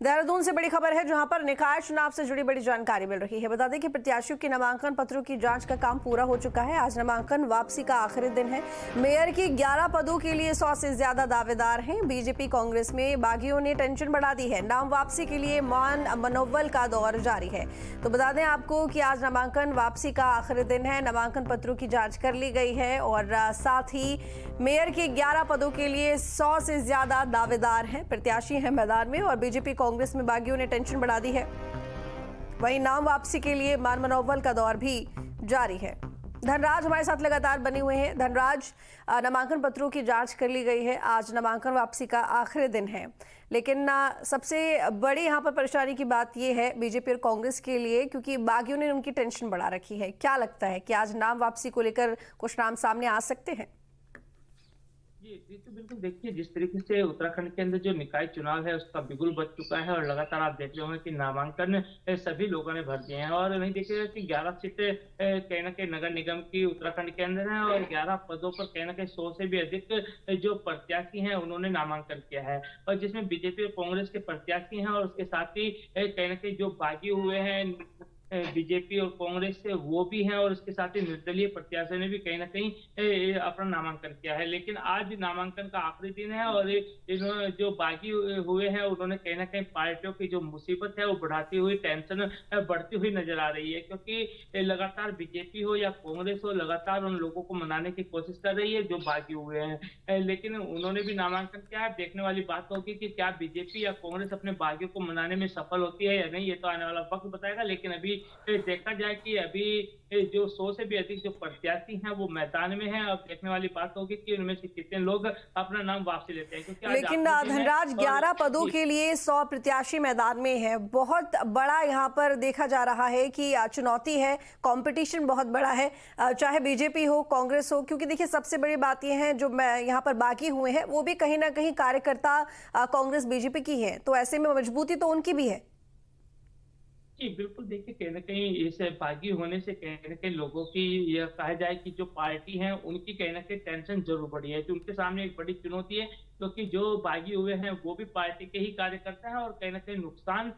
देहरादून से बड़ी खबर है जहां पर निकाय चुनाव से जुड़ी बड़ी जानकारी मिल रही है। बता दें कि प्रत्याशियों के नामांकन पत्रों की जांच का काम पूरा हो चुका है। आज नामांकन वापसी का आखिरी दिन है। मेयर की 11 पदों के लिए 100 से ज्यादा दावेदार हैं। बीजेपी कांग्रेस में बागियों ने टेंशन बढ़ा दी है। नाम वापसी के लिए मान मनोबल का दौर जारी है। तो बता दें आपको कि आज नामांकन वापसी का आखिरी दिन है। नामांकन पत्रों की जाँच कर ली गई है और साथ ही मेयर के 11 पदों के लिए 100 से ज्यादा दावेदार हैं, प्रत्याशी हैं मैदान में और बीजेपी कांग्रेस में बागियों ने टेंशन बढ़ा दी है। वहीं नाम वापसी के लिए मान मनोबल का दौर भी जारी है। धनराज हमारे साथ लगातार बने हुए हैं। धनराज, नामांकन पत्रों की जांच कर ली गई है। आज नामांकन वापसी का आखिरी दिन है, लेकिन सबसे बड़ी यहां पर परेशानी की बात यह है बीजेपी और कांग्रेस के लिए, क्योंकि बागियों ने उनकी टेंशन बढ़ा रखी है। क्या लगता है कि आज नाम वापसी को लेकर कुछ नाम सामने आ सकते हैं? जी तो बिल्कुल देखिए, जिस तरीके से उत्तराखंड के अंदर जो निकाय चुनाव है उसका बिगुल बज चुका है और लगातार आप देख रहे होंगे कि नामांकन सभी लोगों ने भर दिए हैं और वहीं देखिएगा कि 11 सीटें कहीं ना कहीं नगर निगम की उत्तराखंड के अंदर है और 11 पदों पर कहीं ना कहीं 100 से भी अधिक जो प्रत्याशी हैं उन्होंने नामांकन किया है और जिसमें बीजेपी और कांग्रेस के प्रत्याशी हैं और उसके साथ ही कहीं ना कहीं जो बागी हुए हैं बीजेपी और कांग्रेस से वो भी हैं और उसके साथ ही निर्दलीय प्रत्याशियों ने भी कहीं ना कहीं अपना नामांकन किया है। लेकिन आज नामांकन का आखिरी दिन है और इन्होंने जो बागी हुए हैं उन्होंने कहीं ना कहीं पार्टियों की जो मुसीबत है वो बढ़ाती हुई, टेंशन बढ़ती हुई नजर आ रही है, क्योंकि लगातार बीजेपी हो या कांग्रेस हो लगातार उन लोगों को मनाने की कोशिश कर रही है जो बागी हुए हैं, लेकिन उन्होंने भी नामांकन किया है। देखने वाली बात होगी कि क्या बीजेपी या कांग्रेस अपने बागियों को मनाने में सफल होती है या नहीं, ये तो आने वाला वक्त बताएगा। लेकिन अभी देखा जाए कि अभी जो 100 से भी अधिक जो प्रत्याशी हैं वो मैदान में हैं। अब देखने वाली बात होगी कि उनमें से कितने लोग अपना नाम वापसी लेते हैं, क्योंकि लेकिन धनराज 11 पदों के लिए 100 प्रत्याशी मैदान में है। बहुत बड़ा यहाँ पर देखा जा रहा है कि चुनौती है, कंपटीशन बहुत बड़ा है, चाहे बीजेपी हो कांग्रेस हो, क्योंकि देखिए सबसे बड़ी बात यह है जो यहाँ पर बाकी हुए हैं वो भी कहीं ना कहीं कार्यकर्ता कांग्रेस बीजेपी की है, तो ऐसे में मजबूती तो उनकी भी है। जी बिल्कुल देखिए, कहीं ना कहीं इस बागी होने से कहीं ना कहीं लोगों की यह कहा जाए कि जो पार्टी है उनकी कहीं ना कहीं टेंशन जरूर बढ़ी है, जो उनके सामने एक बड़ी चुनौती है, क्योंकि जो बागी हुए हैं वो भी पार्टी के ही कार्यकर्ता हैं और कहीं ना कहीं नुकसान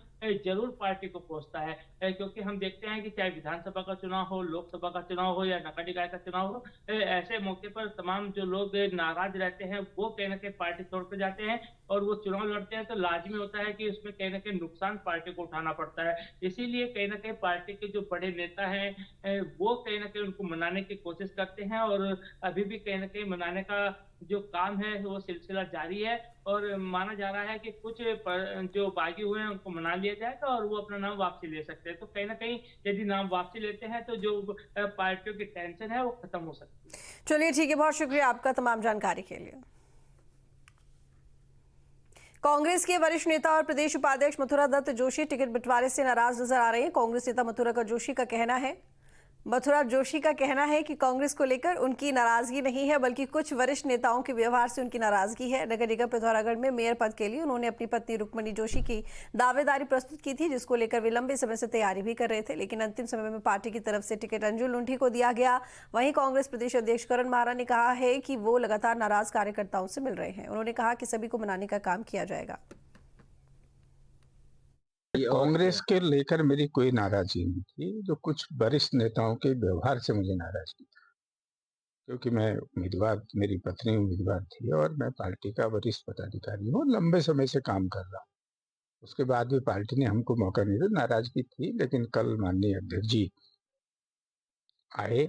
जरूर पार्टी को पहुंचता है, क्योंकि हम देखते हैं कि चाहे विधानसभा का चुनाव हो, लोकसभा का चुनाव हो या नगर निकाय का चुनाव हो, ऐसे मौके पर तमाम जो लोग नाराज रहते हैं वो कहीं ना कहीं पार्टी छोड़कर जाते हैं और वो चुनाव लड़ते हैं, तो लाजमी होता है कि उसमें कहीं ना कहीं नुकसान पार्टी को उठाना पड़ता है। इसीलिए कहीं ना कहीं पार्टी के जो बड़े नेता हैं वो कहीं ना कहीं उनको मनाने की कोशिश करते हैं और अभी भी कहीं ना कहीं मनाने का जो काम है वो सिलसिला जारी है और माना जा रहा है कि कुछ जो बागी हुए हैं उनको मना लिया जाएगा और वो अपना नाम वापसी ले सकते हैं। तो कहीं ना कहीं यदि नाम वापसी लेते हैं तो जो पार्टियों की टेंशन है वो खत्म हो सकती है। चलिए ठीक है, बहुत शुक्रिया आपका तमाम जानकारी के लिए। कांग्रेस के वरिष्ठ नेता और प्रदेश उपाध्यक्ष मथुरा दत्त जोशी टिकट बंटवारे से नाराज नजर आ रहे हैं। कांग्रेस नेता मथुरा जोशी का कहना है कि कांग्रेस को लेकर उनकी नाराजगी नहीं है, बल्कि कुछ वरिष्ठ नेताओं के व्यवहार से उनकी नाराजगी है। नगर निगम पिथौरागढ़ में मेयर पद के लिए उन्होंने अपनी पत्नी रुक्मणी जोशी की दावेदारी प्रस्तुत की थी, जिसको लेकर वे लंबे समय से तैयारी भी कर रहे थे, लेकिन अंतिम समय में पार्टी की तरफ से टिकट अंजू लुंठी को दिया गया। वहीं कांग्रेस प्रदेश अध्यक्ष करण माहरा ने कहा है कि वो लगातार नाराज कार्यकर्ताओं से मिल रहे हैं। उन्होंने कहा कि सभी को मनाने का काम किया जाएगा। कांग्रेस के लेकर मेरी कोई नाराजगी नहीं थी, जो कुछ वरिष्ठ नेताओं के व्यवहार से मुझे नाराजगी थी, क्योंकि मैं उम्मीदवार, मेरी पत्नी उम्मीदवार थी और मैं पार्टी का वरिष्ठ पदाधिकारी हूँ, लंबे समय से काम कर रहा हूँ। उसके बाद भी पार्टी ने हमको मौका नहीं दिया, नाराजगी थी। लेकिन कल माननीय अध्यक्ष जी आए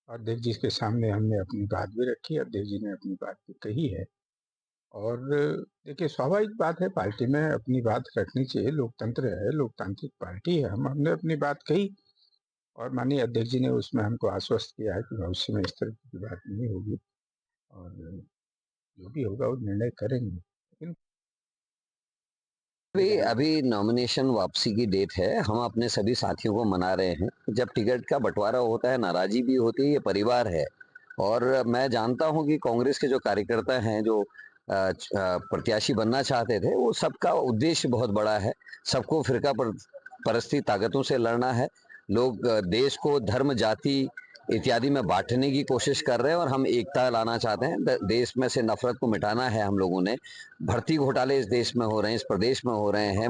और अध्यक्ष जी के सामने हमने अपनी बात भी रखी, अध्यक्ष जी ने अपनी बात भी कही है और देखिए स्वाभाविक बात है, पार्टी में अपनी बात रखनी चाहिए, लोकतंत्र है, लोकतांत्रिक पार्टी है। हमने अपनी बात कही और माननीय अध्यक्ष जी ने उसमें हमको आश्वस्त किया है कि भविष्य में इस तरह की बात नहीं होगी और जो भी होगा वो निर्णय करेंगे। लेकिन अभी नॉमिनेशन वापसी की डेट है। हम अपने सभी साथियों को मना रहे हैं। जब टिकट का बंटवारा होता है नाराजी भी होती है, ये परिवार है और मैं जानता हूं कि कांग्रेस के जो कार्यकर्ता हैं जो प्रत्याशी बनना चाहते थे, वो सबका उद्देश्य बहुत बड़ा है। सबको फिरका परस्ती ताकतों से लड़ना है। लोग देश को धर्म जाति इत्यादि में बांटने की कोशिश कर रहे हैं और हम एकता लाना चाहते हैं। देश में से नफरत को मिटाना है हम लोगों ने। भर्ती घोटाले इस देश में हो रहे हैं, इस प्रदेश में हो रहे हैं,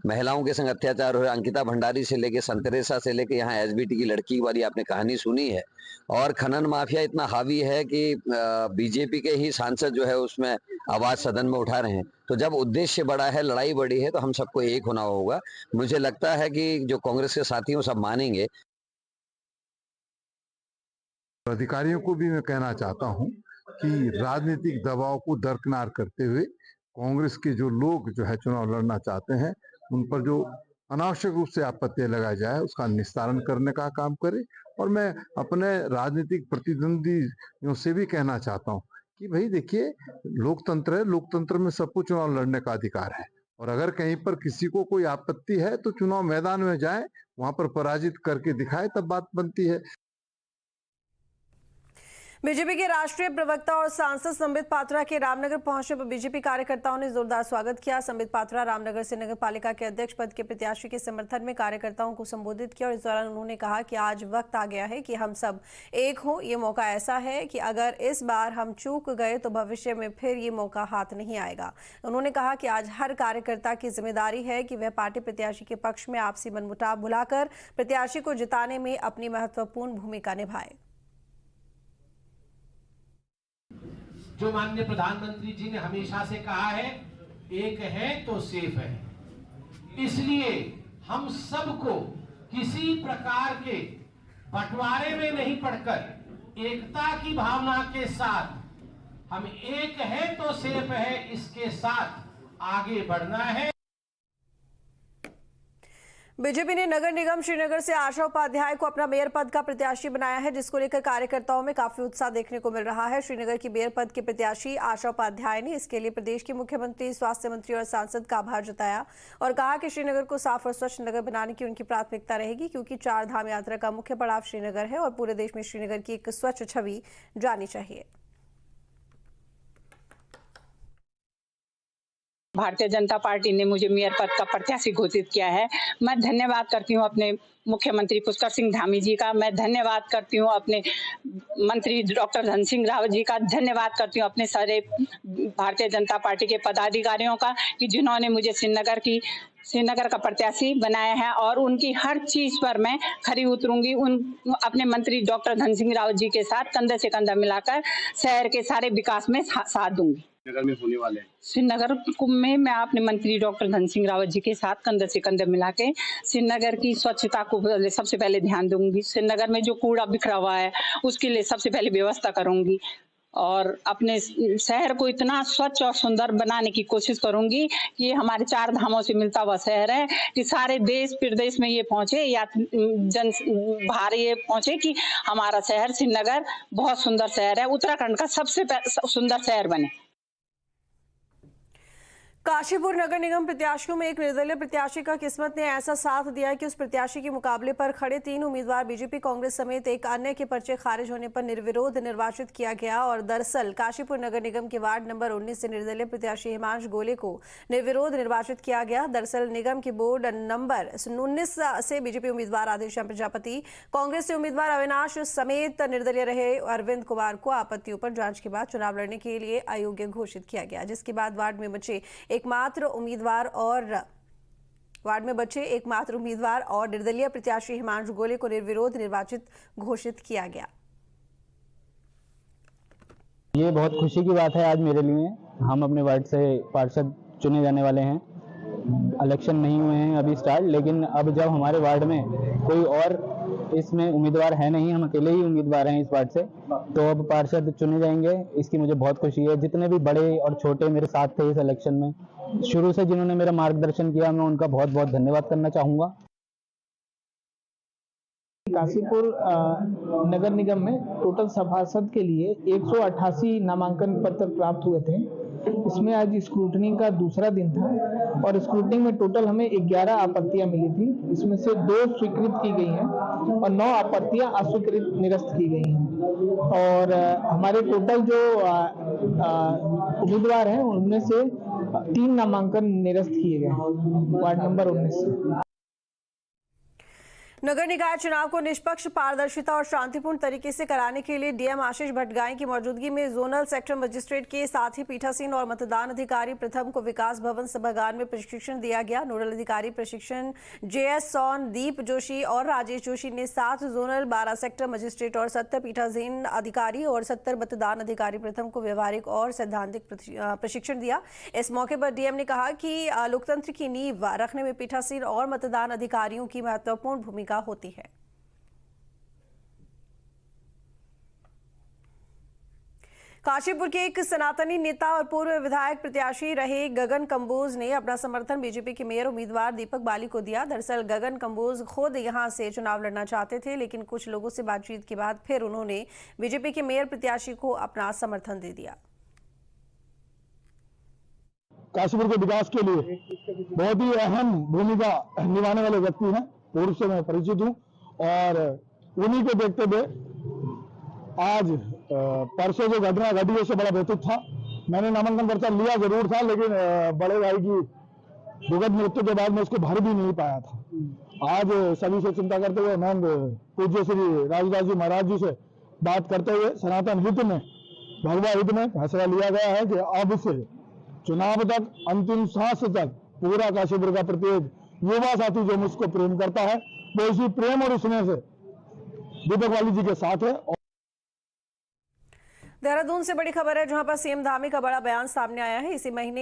महिलाओं के संग अत्याचार हो रहे हैं। अंकिता भंडारी से लेके संतरेसा से लेके यहाँ एसबीटी की लड़की वाली आपने कहानी सुनी है। और खनन माफिया इतना हावी है कि बीजेपी के ही सांसद जो है उसमें आवाज सदन में उठा रहे हैं। तो जब उद्देश्य बड़ा है, लड़ाई बड़ी है, तो हम सबको एक होना होगा। मुझे लगता है कि जो कांग्रेस के साथी हैं वो सब मानेंगे। अधिकारियों को भी मैं कहना चाहता हूं कि राजनीतिक दबाव को दरकिनार करते हुए कांग्रेस के जो लोग जो है चुनाव लड़ना चाहते हैं उन पर जो अनावश्यक रूप से आपत्तियां लगाई जाए उसका निस्तारण करने का काम करे। और मैं अपने राजनीतिक प्रतिद्वंदियों से भी कहना चाहता हूं कि भाई देखिए, लोकतंत्र है, लोकतंत्र में सबको चुनाव लड़ने का अधिकार है। और अगर कहीं पर किसी को कोई आपत्ति है तो चुनाव मैदान में जाए, वहां पर पराजित करके दिखाए, तब बात बनती है। बीजेपी के राष्ट्रीय प्रवक्ता और सांसद संबित पात्रा के रामनगर पहुंचने पर बीजेपी कार्यकर्ताओं ने जोरदार स्वागत किया। संबित पात्रा रामनगर से नगर पालिका के अध्यक्ष पद के प्रत्याशी के समर्थन में कार्यकर्ताओं को संबोधित किया और इस दौरान उन्होंने कहा कि आज वक्त आ गया है कि हम सब एक हों। ये मौका ऐसा है कि अगर इस बार हम चूक गए तो भविष्य में फिर ये मौका हाथ नहीं आएगा। उन्होंने कहा कि आज हर कार्यकर्ता की जिम्मेदारी है कि वह पार्टी प्रत्याशी के पक्ष में आपसी मनमुटाव भुलाकर प्रत्याशी को जिताने में अपनी महत्वपूर्ण भूमिका निभाए। जो माननीय प्रधानमंत्री जी ने हमेशा से कहा है, एक है तो सेफ है। इसलिए हम सबको किसी प्रकार के बंटवारे में नहीं पड़कर एकता की भावना के साथ, हम एक है तो सेफ है, इसके साथ आगे बढ़ना है। बीजेपी ने नगर निगम श्रीनगर से आशा उपाध्याय को अपना मेयर पद का प्रत्याशी बनाया है, जिसको लेकर कार्यकर्ताओं में काफी उत्साह देखने को मिल रहा है। श्रीनगर की मेयर पद के प्रत्याशी आशा उपाध्याय ने इसके लिए प्रदेश के मुख्यमंत्री, स्वास्थ्य मंत्री और सांसद का आभार जताया और कहा कि श्रीनगर को साफ और स्वच्छ नगर बनाने की उनकी प्राथमिकता रहेगी, क्योंकि 4 धाम यात्रा का मुख्य पड़ाव श्रीनगर है और पूरे देश में श्रीनगर की एक स्वच्छ छवि जानी चाहिए। भारतीय जनता पार्टी ने मुझे मेयर पद का प्रत्याशी घोषित किया है। मैं धन्यवाद करती हूं अपने मुख्यमंत्री पुष्कर सिंह धामी जी का, मैं धन्यवाद करती हूं अपने मंत्री डॉक्टर धन सिंह रावत जी का, धन्यवाद करती हूं अपने सारे भारतीय जनता पार्टी के पदाधिकारियों का कि जिन्होंने मुझे श्रीनगर का प्रत्याशी बनाया है और उनकी हर चीज पर मैं खरी उतरूंगी। अपने मंत्री डॉक्टर धन सिंह रावत जी के साथ कंधे से कंधा मिलाकर शहर के सारे विकास में साथ दूंगी। श्रीनगर में होने वाले श्रीनगर कुंभ में मैं अपने मंत्री डॉक्टर धन सिंह रावत जी के साथ कंधे से कंधे मिला के श्रीनगर की स्वच्छता को सबसे पहले ध्यान दूंगी। श्रीनगर में जो कूड़ा बिखरा हुआ है उसके लिए सबसे पहले व्यवस्था करूंगी और अपने शहर को इतना स्वच्छ और सुंदर बनाने की कोशिश करूंगी कि ये हमारे 4 धामों से मिलता हुआ शहर है, कि सारे देश प्रदेश में ये पहुंचे या जन बाहर ये पहुंचे कि हमारा शहर श्रीनगर बहुत सुंदर शहर है, उत्तराखंड का सबसे सुंदर शहर बने। काशीपुर नगर निगम प्रत्याशियों में एक निर्दलीय प्रत्याशी का किस्मत ने ऐसा साथ दिया है कि उस प्रत्याशी के मुकाबले पर खड़े 3 उम्मीदवार बीजेपी, कांग्रेस समेत एक अन्य के पर्चे खारिज होने पर निर्विरोध निर्वाचित किया गया। और दरअसल काशीपुर नगर निगम के वार्ड नंबर 19 से निर्दलीय प्रत्याशी हिमांश गोले को निर्विरोध निर्वाचित किया गया। दरअसल निगम के बोर्ड नंबर 19 से बीजेपी उम्मीदवार आदिश्याम प्रजापति, कांग्रेस से उम्मीदवार अविनाश समेत निर्दलीय रहे अरविंद कुमार को आपत्तियों पर जांच के बाद चुनाव लड़ने के लिए अयोग्य घोषित किया गया, जिसके बाद वार्ड में बचे एकमात्र उम्मीदवार और निर्दलीय प्रत्याशी हिमांशु गोले को निर्विरोध निर्वाचित घोषित किया गया। ये बहुत खुशी की बात है आज मेरे लिए। हम अपने वार्ड से पार्षद चुने जाने वाले हैं। इलेक्शन नहीं हुए हैं अभी स्टार्ट, लेकिन अब जब हमारे वार्ड में कोई और इसमें उम्मीदवार है नहीं, हम अकेले ही उम्मीदवार हैं इस वार्ड से, तो अब पार्षद चुने जाएंगे। इसकी मुझे बहुत खुशी है। जितने भी बड़े और छोटे मेरे साथ थे इस इलेक्शन में, शुरू से जिन्होंने मेरा मार्गदर्शन किया, मैं उनका बहुत बहुत धन्यवाद करना चाहूँगा। काशीपुर नगर निगम में टोटल सभासद के लिए 188 नामांकन पत्र प्राप्त हुए थे। इसमें आज स्क्रूटनी का दूसरा दिन था और स्क्रूटनी में टोटल हमें 11 आपत्तियां मिली थी। इसमें से 2 स्वीकृत की गई हैं और 9 आपत्तियां अस्वीकृत निरस्त की गई हैं। और हमारे टोटल जो उम्मीदवार हैं उनमें से 3 नामांकन निरस्त किए गए वार्ड नंबर 19 से। नगर निकाय चुनाव को निष्पक्ष, पारदर्शिता और शांतिपूर्ण तरीके से कराने के लिए डीएम आशीष भट्टगाई की मौजूदगी में जोनल सेक्टर मजिस्ट्रेट के साथ ही पीठासीन और मतदान अधिकारी प्रथम को विकास भवन सभागार में प्रशिक्षण दिया गया। नोडल अधिकारी प्रशिक्षण जेएस सोन, दीप जोशी और राजेश जोशी ने 7 जोनल, 12 सेक्टर मजिस्ट्रेट और 70 पीठासीन अधिकारी और 70 मतदान अधिकारी प्रथम को व्यवहारिक और सैद्धांतिक प्रशिक्षण दिया। इस मौके पर डीएम ने कहा कि लोकतंत्र की नींव रखने में पीठासीन और मतदान अधिकारियों की महत्वपूर्ण भूमिका होती है। काशीपुर के एक सनातनी नेता और पूर्व विधायक प्रत्याशी रहे गगन कंबोज ने अपना समर्थन बीजेपी के मेयर उम्मीदवार दीपक बाली को दिया। दरअसल गगन कंबोज खुद यहां से चुनाव लड़ना चाहते थे, लेकिन कुछ लोगों से बातचीत के बाद फिर उन्होंने बीजेपी के मेयर प्रत्याशी को अपना समर्थन दे दिया। काशीपुर के विकास के लिए बहुत ही अहम भूमिका निभाने वाले व्यक्ति हैं, पूर्व से मैं परिचित हूं और उन्हीं को देखते हुए आज परसों जो घटना घटी उससे बड़ा व्यतीत था। मैंने नामांकन पर्चा लिया जरूर था, लेकिन बड़े भाई की दुखद मृत्यु के बाद मैं उसको भर भी नहीं पाया था। आज सभी से चिंता करते हुए नंद पूज्य श्री राजदास जी महाराज जी से बात करते हुए सनातन हित में, भगवा हित में फैसला लिया गया है कि अब से चुनाव तक, अंतिम सांस तक पूरा काशीपुर का प्रत्येक युवा साथी जो मुझको प्रेम करता है वो इसी प्रेम और स्नेह से दीपक बाली जी के साथ है। देहरादून से बड़ी खबर है, जहां पर सीएम धामी का बड़ा बयान सामने आया है। इसी महीने